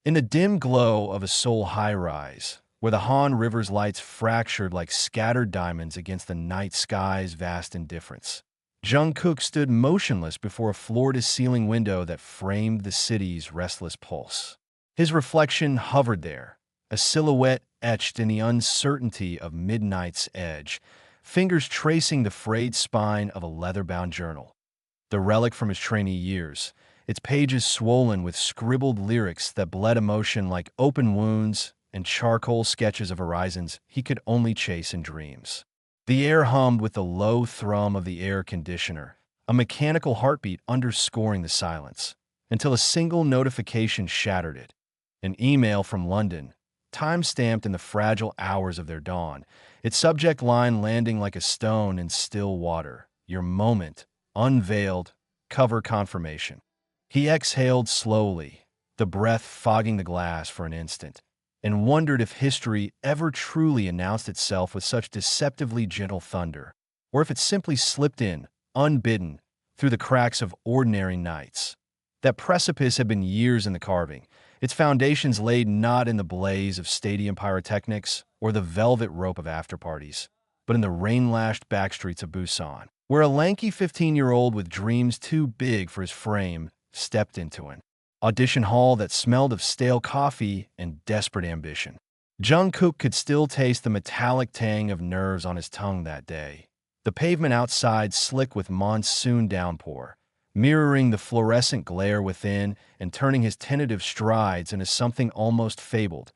In the dim glow of a Seoul high-rise, where the Han River's lights fractured like scattered diamonds against the night sky's vast indifference, Jungkook stood motionless before a floor-to-ceiling window that framed the city's restless pulse. His reflection hovered there, a silhouette etched in the uncertainty of midnight's edge, fingers tracing the frayed spine of a leather-bound journal. The relic from his trainee years, its pages swollen with scribbled lyrics that bled emotion like open wounds and charcoal sketches of horizons he could only chase in dreams. The air hummed with the low thrum of the air conditioner, a mechanical heartbeat underscoring the silence, until a single notification shattered it. An email from London, time-stamped in the fragile hours of their dawn, its subject line landing like a stone in still water. Your moment, unveiled, cover confirmation. He exhaled slowly, the breath fogging the glass for an instant, and wondered if history ever truly announced itself with such deceptively gentle thunder, or if it simply slipped in, unbidden, through the cracks of ordinary nights. That precipice had been years in the carving, its foundations laid not in the blaze of stadium pyrotechnics or the velvet rope of afterparties, but in the rain-lashed backstreets of Busan, where a lanky 15-year-old with dreams too big for his frame stepped into an audition hall that smelled of stale coffee and desperate ambition. Jungkook could still taste the metallic tang of nerves on his tongue that day. The pavement outside slick with monsoon downpour, mirroring the fluorescent glare within and turning his tentative strides into something almost fabled,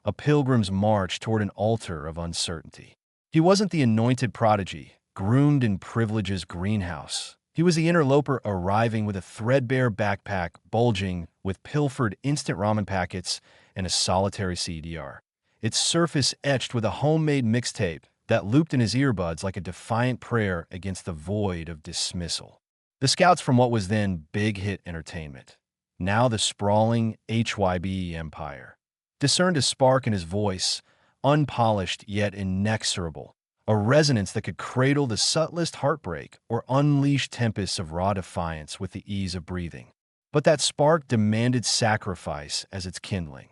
a pilgrim's march toward an altar of uncertainty. He wasn't the anointed prodigy, groomed in privilege's greenhouse. He was the interloper arriving with a threadbare backpack bulging with pilfered instant ramen packets and a solitary CDR, its surface etched with a homemade mixtape that looped in his earbuds like a defiant prayer against the void of dismissal. The scouts from what was then Big Hit Entertainment, now the sprawling HYB empire, discerned a spark in his voice, unpolished yet inexorable, a resonance that could cradle the subtlest heartbreak or unleash tempests of raw defiance with the ease of breathing. But that spark demanded sacrifice as its kindling.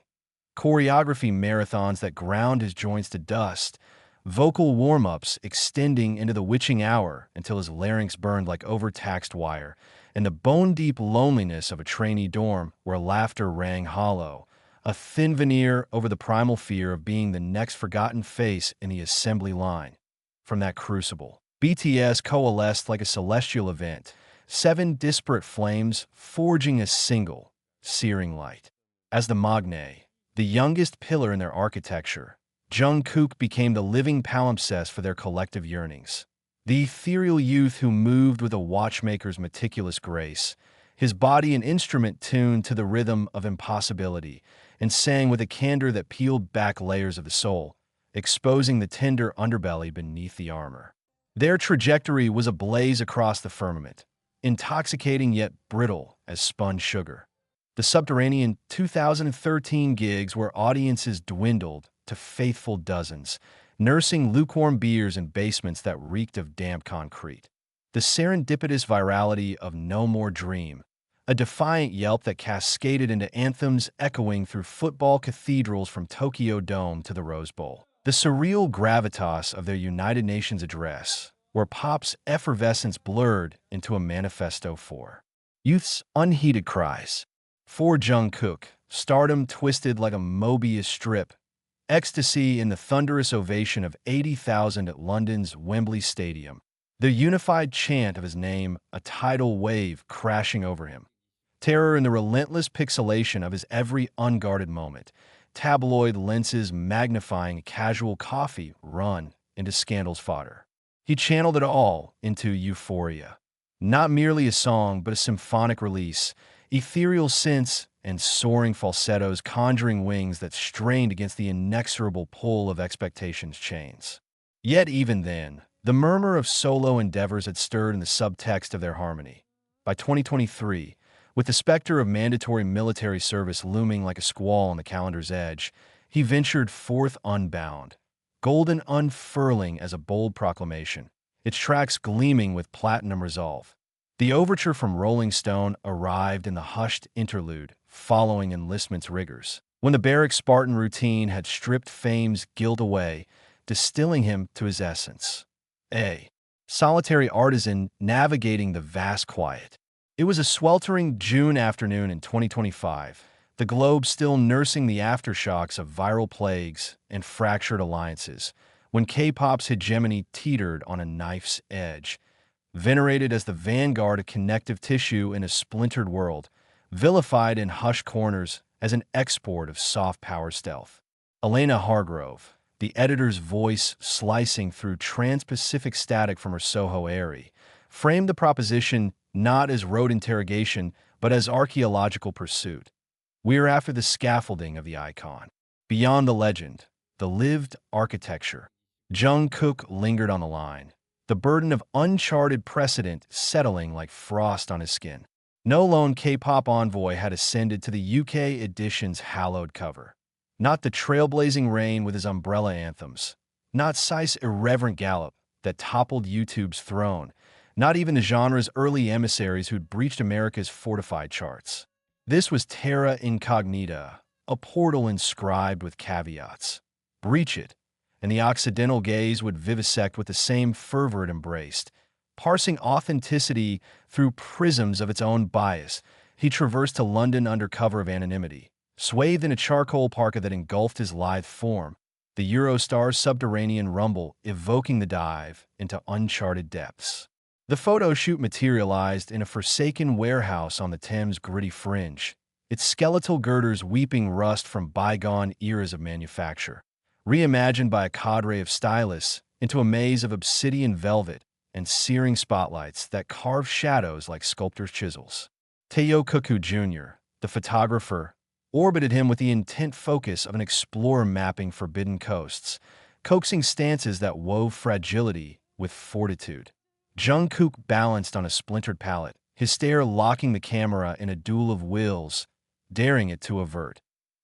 Choreography marathons that ground his joints to dust, vocal warm-ups extending into the witching hour until his larynx burned like overtaxed wire, and the bone-deep loneliness of a trainee dorm where laughter rang hollow, a thin veneer over the primal fear of being the next forgotten face in the assembly line. From that crucible, BTS coalesced like a celestial event, 7 disparate flames forging a single, searing light. As the Magne, the youngest pillar in their architecture, Jungkook became the living palimpsest for their collective yearnings. The ethereal youth who moved with a watchmaker's meticulous grace, his body an instrument tuned to the rhythm of impossibility, and sang with a candor that peeled back layers of the soul, exposing the tender underbelly beneath the armor. Their trajectory was ablaze across the firmament, intoxicating yet brittle as spun sugar. The subterranean 2013 gigs where audiences dwindled to faithful dozens, nursing lukewarm beers in basements that reeked of damp concrete. The serendipitous virality of No More Dream, a defiant yelp that cascaded into anthems echoing through football cathedrals from Tokyo Dome to the Rose Bowl. The surreal gravitas of their United Nations address, where pop's effervescence blurred into a manifesto for youth's unheeded cries. For Jungkook, stardom twisted like a Mobius strip, ecstasy in the thunderous ovation of 80,000 at London's Wembley Stadium, the unified chant of his name a tidal wave crashing over him, terror in the relentless pixelation of his every unguarded moment, tabloid lenses magnifying a casual coffee run into scandal's fodder. He channeled it all into euphoria. Not merely a song, but a symphonic release, ethereal synths and soaring falsettos conjuring wings that strained against the inexorable pull of expectation's chains. Yet even then, the murmur of solo endeavors had stirred in the subtext of their harmony. By 2023, with the specter of mandatory military service looming like a squall on the calendar's edge, he ventured forth unbound, golden unfurling as a bold proclamation, its tracks gleaming with platinum resolve. The overture from Rolling Stone arrived in the hushed interlude following enlistment's rigors, when the barrack Spartan routine had stripped fame's guilt away, distilling him to his essence. A solitary artisan navigating the vast quiet. It was a sweltering June afternoon in 2025, the globe still nursing the aftershocks of viral plagues and fractured alliances, when K-pop's hegemony teetered on a knife's edge. Venerated as the vanguard of connective tissue in a splintered world, vilified in hushed corners as an export of soft power stealth. Elena Hargrove, the editor's voice slicing through trans-Pacific static from her Soho Airy, framed the proposition not as rote interrogation, but as archaeological pursuit. We are after the scaffolding of the icon. Beyond the legend, the lived architecture. Jungkook lingered on the line, the burden of uncharted precedent settling like frost on his skin. No lone K-pop envoy had ascended to the UK edition's hallowed cover. Not the trailblazing Rain with his umbrella anthems. Not Psy's irreverent gallop that toppled YouTube's throne. Not even the genre's early emissaries who'd breached America's fortified charts. This was terra incognita, a portal inscribed with caveats. Breach it, and the Occidental gaze would vivisect with the same fervor it embraced. Parsing authenticity through prisms of its own bias, he traversed to London under cover of anonymity, swathed in a charcoal parka that engulfed his lithe form, the Eurostar's subterranean rumble evoking the dive into uncharted depths. The photo shoot materialized in a forsaken warehouse on the Thames' gritty fringe, its skeletal girders weeping rust from bygone eras of manufacture, reimagined by a cadre of stylists into a maze of obsidian velvet and searing spotlights that carve shadows like sculptor's chisels. Teo Cuckoo Jr., the photographer, orbited him with the intent focus of an explorer mapping forbidden coasts, coaxing stances that wove fragility with fortitude. Jungkook balanced on a splintered pallet, his stare locking the camera in a duel of wills, daring it to avert.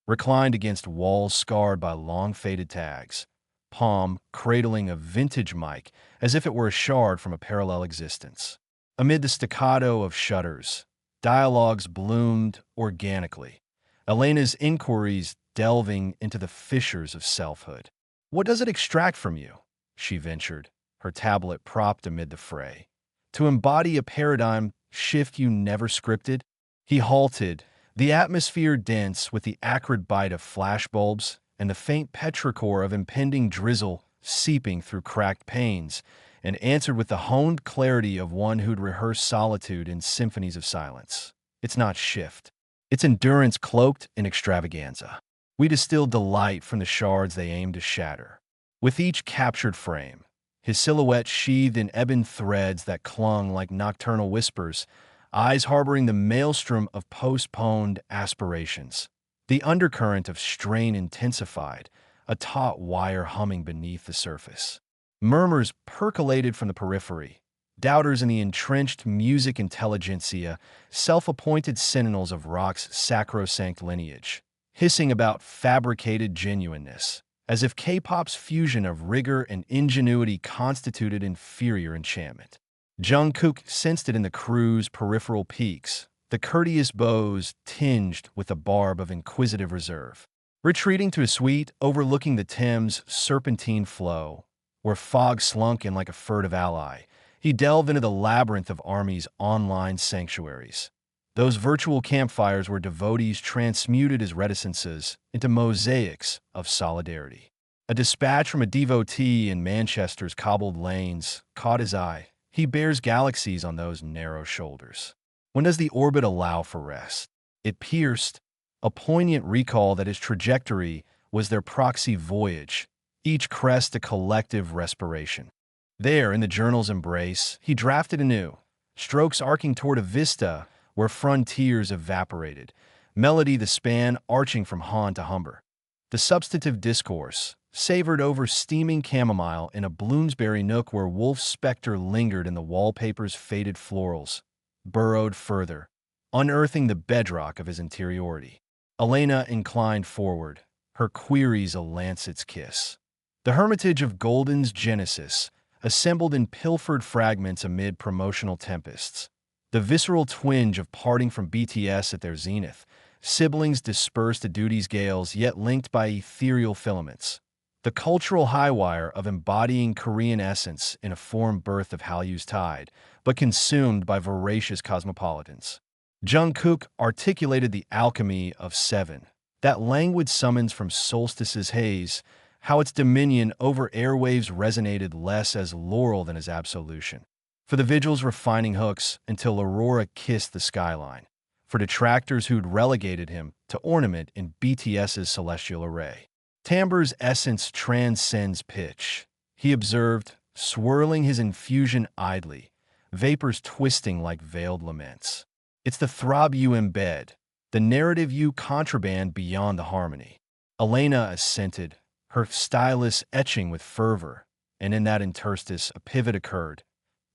Reclined against walls scarred by long-faded tags, palm cradling a vintage mic as if it were a shard from a parallel existence. Amid the staccato of shutters, dialogues bloomed organically, Elena's inquiries delving into the fissures of selfhood. "What does it extract from you?" she ventured, her tablet propped amid the fray. "To embody a paradigm shift you never scripted?" He halted, the atmosphere dense with the acrid bite of flashbulbs and the faint petrichor of impending drizzle seeping through cracked panes, and answered with the honed clarity of one who'd rehearsed solitude in symphonies of silence. "It's not shift. It's endurance cloaked in extravaganza. We distill delight from the shards they aim to shatter." With each captured frame, his silhouette sheathed in ebon threads that clung like nocturnal whispers, eyes harboring the maelstrom of postponed aspirations. The undercurrent of strain intensified, a taut wire humming beneath the surface. Murmurs percolated from the periphery, doubters in the entrenched music intelligentsia, self-appointed sentinels of rock's sacrosanct lineage, hissing about fabricated genuineness, as if K-pop's fusion of rigor and ingenuity constituted inferior enchantment. Jungkook sensed it in the crew's peripheral peaks, the courteous bows tinged with a barb of inquisitive reserve. Retreating to a suite overlooking the Thames' serpentine flow, where fog slunk in like a furtive ally, he delved into the labyrinth of Army's online sanctuaries. Those virtual campfires where devotees transmuted his reticences into mosaics of solidarity. A dispatch from a devotee in Manchester's cobbled lanes caught his eye. He bears galaxies on those narrow shoulders. When does the orbit allow for rest? It pierced, a poignant recall that his trajectory was their proxy voyage, each crest a collective respiration. There, in the journal's embrace, he drafted anew, strokes arcing toward a vista where frontiers evaporated, melody the span arching from Han to Humber. The substantive discourse, savored over steaming chamomile in a Bloomsbury nook where Wolf's specter lingered in the wallpaper's faded florals, burrowed further, unearthing the bedrock of his interiority. Elena inclined forward, her queries a lancet's kiss. The hermitage of Golden's Genesis, assembled in pilfered fragments amid promotional tempests, The visceral twinge of parting from BTS at their zenith, siblings dispersed to duty's gales yet linked by ethereal filaments. The cultural high wire of embodying Korean essence in a form birth of Hallyu's tide, but consumed by voracious cosmopolitans. Jungkook articulated the alchemy of seven, that languid summons from solstice's haze, how its dominion over airwaves resonated less as laurel than as absolution. For the vigil's refining hooks until Aurora kissed the skyline. For detractors who'd relegated him to ornament in BTS's celestial array. Timbre's essence transcends pitch, he observed, swirling his infusion idly, vapors twisting like veiled laments. It's the throb you embed, the narrative you contraband beyond the harmony. Elena assented, her stylus etching with fervor, and in that interstice a pivot occurred.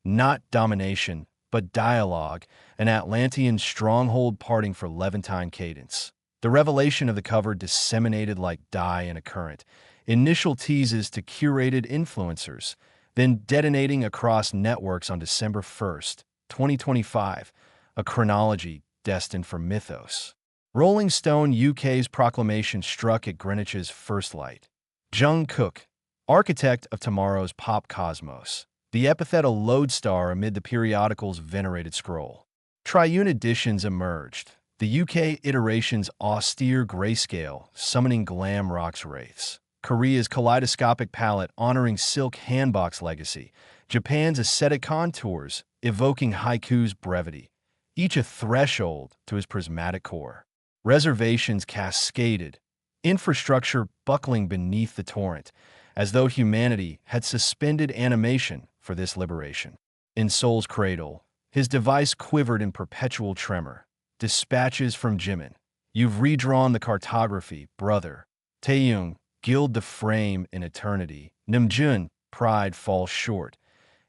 Not domination, but dialogue, an Atlantean stronghold parting for Levantine cadence. The revelation of the cover disseminated like dye in a current, initial teases to curated influencers, then detonating across networks on December 1st, 2025, a chronology destined for mythos. Rolling Stone UK's proclamation struck at Greenwich's first light. Jungkook, architect of tomorrow's pop cosmos, the epithet a lodestar amid the periodical's venerated scroll. Triune editions emerged, the UK iteration's austere grayscale summoning glam rock's wraiths, Korea's kaleidoscopic palette honoring silk handbox legacy, Japan's ascetic contours evoking haiku's brevity, each a threshold to his prismatic core. Reservations cascaded, infrastructure buckling beneath the torrent, as though humanity had suspended animation for this liberation. In Seoul's cradle, his device quivered in perpetual tremor. Dispatches from Jimin. You've redrawn the cartography, brother. Taeyong, gild the frame in eternity. Namjoon, pride falls short.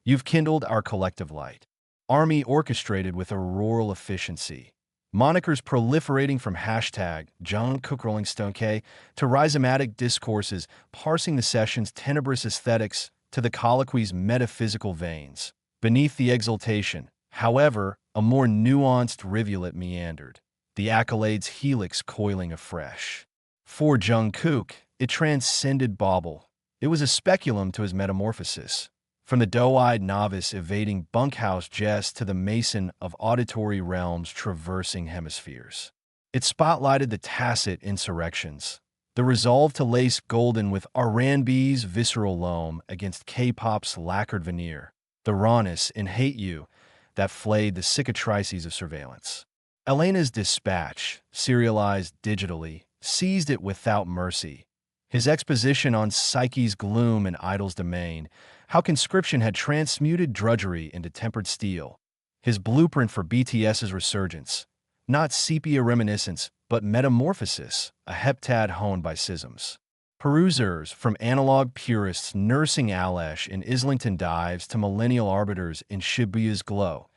You've kindled our collective light. Army orchestrated with auroral efficiency. Monikers proliferating from hashtag Jungkook Rolling Stone K to rhizomatic discourses parsing the session's tenebrous aesthetics to the colloquy's metaphysical veins. Beneath the exultation, however, a more nuanced rivulet meandered, the accolades' helix coiling afresh. For Jungkook, it transcended bauble. It was a speculum to his metamorphosis. From the doe-eyed novice evading bunkhouse jest to the mason of auditory realms traversing hemispheres. It spotlighted the tacit insurrections, the resolve to lace golden with R&B's visceral loam against K-pop's lacquered veneer, the rawness in Hate You that flayed the cicatrices of surveillance. Elena's dispatch, serialized digitally, seized it without mercy. His exposition on Psyche's gloom and idol's domain, how conscription had transmuted drudgery into tempered steel. His blueprint for BTS's resurgence, not sepia reminiscence, but metamorphosis, a heptad honed by schisms. Perusers, from analog purists nursing Alesh in Islington dives to millennial arbiters in Shibuya's glow,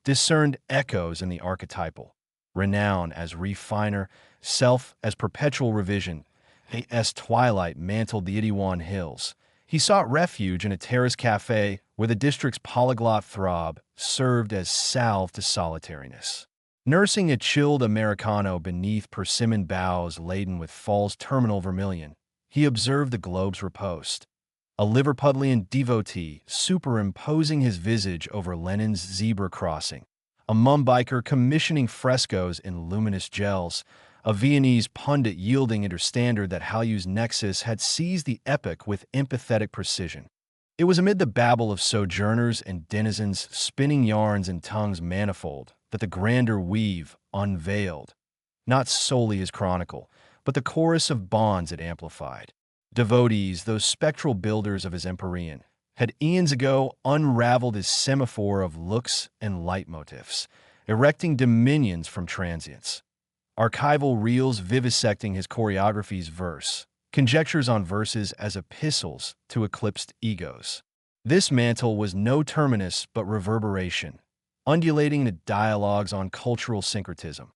discerned echoes in the archetypal. Renown as refiner, self as perpetual revision, as twilight mantled the Itaewon Hills. He sought refuge in a terrace cafe where the district's polyglot throb served as salve to solitariness. Nursing a chilled Americano beneath persimmon boughs laden with fall's terminal vermilion, he observed the globe's riposte. A Liverpudlian devotee superimposing his visage over Lenin's zebra crossing, a Mumbaiker commissioning frescoes in luminous gels, a Viennese pundit yielding under standard that Hallyu's nexus had seized the epic with empathetic precision. It was amid the babble of sojourners and denizens spinning yarns in tongues manifold that the grander weave unveiled, not solely his chronicle, but the chorus of bonds it amplified. Devotees, those spectral builders of his empyrean, had eons ago unraveled his semaphore of looks and leitmotifs, erecting dominions from transience. Archival reels vivisecting his choreography's verse, conjectures on verses as epistles to eclipsed egos. This mantle was no terminus but reverberation, undulating into dialogues on cultural syncretism.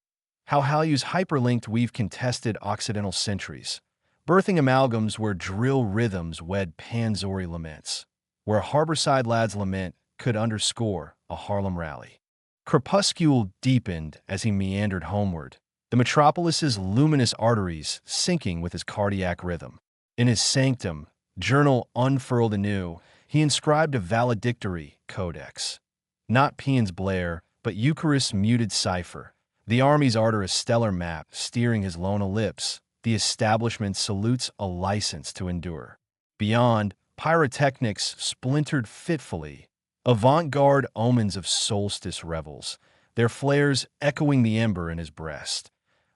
How Hallyu's hyperlinked weave contested Occidental centuries, birthing amalgams where drill rhythms wed Panzori laments, where Harborside lads lament could underscore a Harlem rally. Crepuscule deepened as he meandered homeward, the metropolis's luminous arteries syncing with his cardiac rhythm. In his sanctum, journal unfurled anew, he inscribed a valedictory codex. Not paeans blare, but Eucharist's muted cipher. The army's ardor a stellar map, steering his lone ellipse. The establishment salutes a license to endure. Beyond, pyrotechnics splintered fitfully, avant-garde omens of solstice revels, their flares echoing the ember in his breast.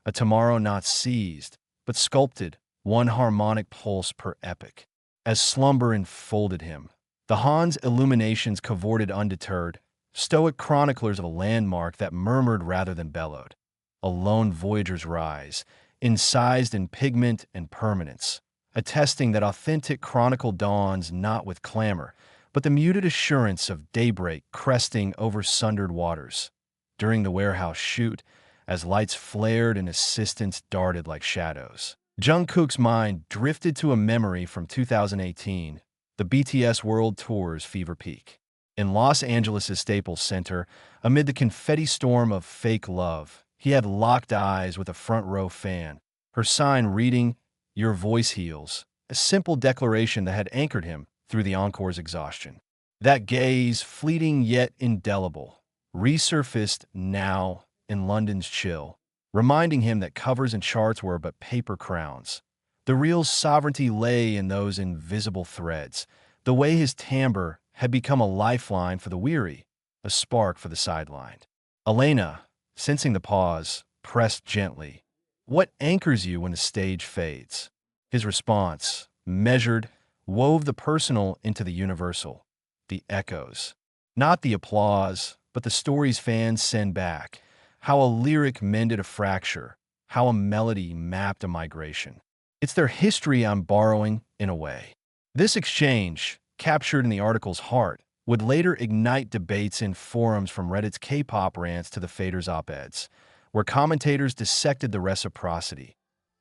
A tomorrow not seized, but sculpted, one harmonic pulse per epoch. As slumber enfolded him, the Han's illuminations cavorted undeterred, stoic chroniclers of a landmark that murmured rather than bellowed. A lone voyager's rise, incised in pigment and permanence, attesting that authentic chronicle dawns not with clamor, but the muted assurance of daybreak cresting over sundered waters. During the warehouse shoot, as lights flared and assistants darted like shadows, Jungkook's mind drifted to a memory from 2018, the BTS World Tour's fever peak. In Los Angeles' Staples Center, amid the confetti storm of fake love, he had locked eyes with a front-row fan, her sign reading, "Your voice heals," a simple declaration that had anchored him through the encore's exhaustion. That gaze, fleeting yet indelible, resurfaced now in London's chill, reminding him that covers and charts were but paper crowns. The real sovereignty lay in those invisible threads, the way his timbre had become a lifeline for the weary, a spark for the sidelined. Elena, sensing the pause, pressed gently. "What anchors you when the stage fades?" His response, measured, wove the personal into the universal, the echoes. Not the applause, but the stories fans send back. How a lyric mended a fracture, how a melody mapped a migration. It's their history I'm borrowing, in a way. This exchange, captured in the article's heart, would later ignite debates in forums from Reddit's K-pop rants to the Faders op-eds, where commentators dissected the reciprocity.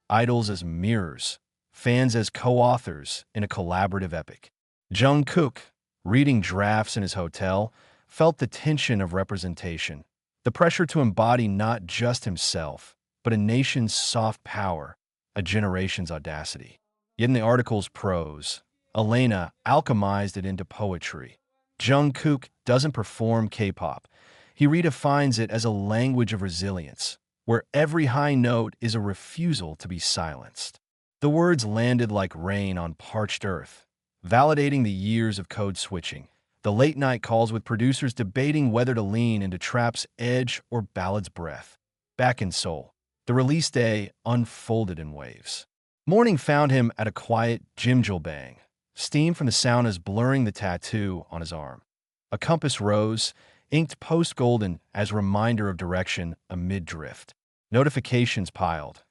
Idols as mirrors, fans as co-authors in a collaborative epic. Jungkook, reading drafts in his hotel, felt the tension of representation, the pressure to embody not just himself, but a nation's soft power, a generation's audacity. Yet in the article's prose, Elena alchemized it into poetry. Jungkook doesn't perform K-pop. He redefines it as a language of resilience, where every high note is a refusal to be silenced. The words landed like rain on parched earth, validating the years of code switching, the late-night calls with producers debating whether to lean into trap's edge or ballad's breath. Back in Seoul, the release day unfolded in waves. Morning found him at a quiet Jimjilbang, steam from the saunas blurring the tattoo on his arm. A compass rose, inked post-golden as reminder of direction amid drift. Notifications piled.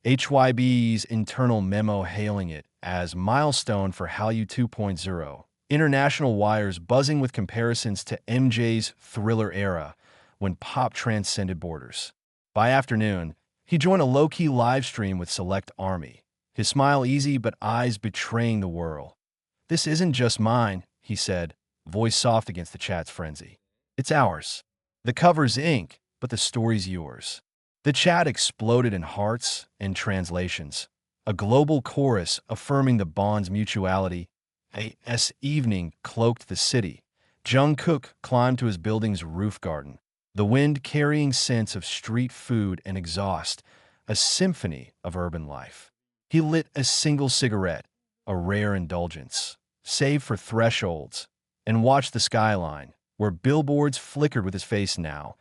HYB's internal memo hailing it as milestone for Hallyu 2.0. International wires buzzing with comparisons to MJ's Thriller era when pop transcended borders. By afternoon, he joined a low-key live stream with Select Army, his smile easy but eyes betraying the whirl. "This isn't just mine," he said, voice soft against the chat's frenzy. "It's ours. The cover's ink, but the story's yours." The chat exploded in hearts and translations, a global chorus affirming the bond's mutuality. As evening cloaked the city, Jungkook climbed to his building's roof garden, the wind carrying scents of street food and exhaust, a symphony of urban life. He lit a single cigarette, a rare indulgence, save for thresholds, and watched the skyline, where billboards flickered with his face now,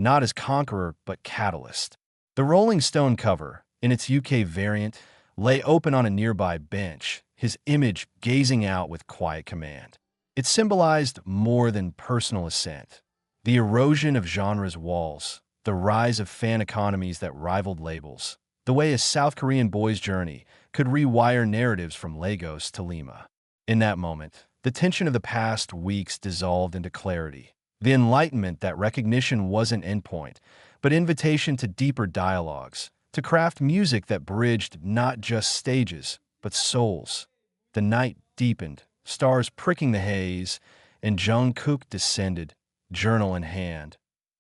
not as conqueror but catalyst. The Rolling Stone cover, in its UK variant, lay open on a nearby bench, his image gazing out with quiet command. It symbolized more than personal ascent. The erosion of genres' walls, the rise of fan economies that rivaled labels, the way a South Korean boy's journey could rewire narratives from Lagos to Lima. In that moment, the tension of the past weeks dissolved into clarity. The enlightenment that recognition wasn't endpoint, but invitation to deeper dialogues, to craft music that bridged not just stages, but souls. The night deepened, stars pricking the haze, and Jungkook descended, journal in hand,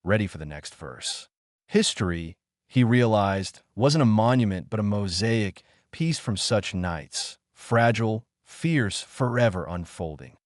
ready for the next verse. History, he realized, wasn't a monument but a mosaic piece from such nights, fragile, fierce, forever unfolding.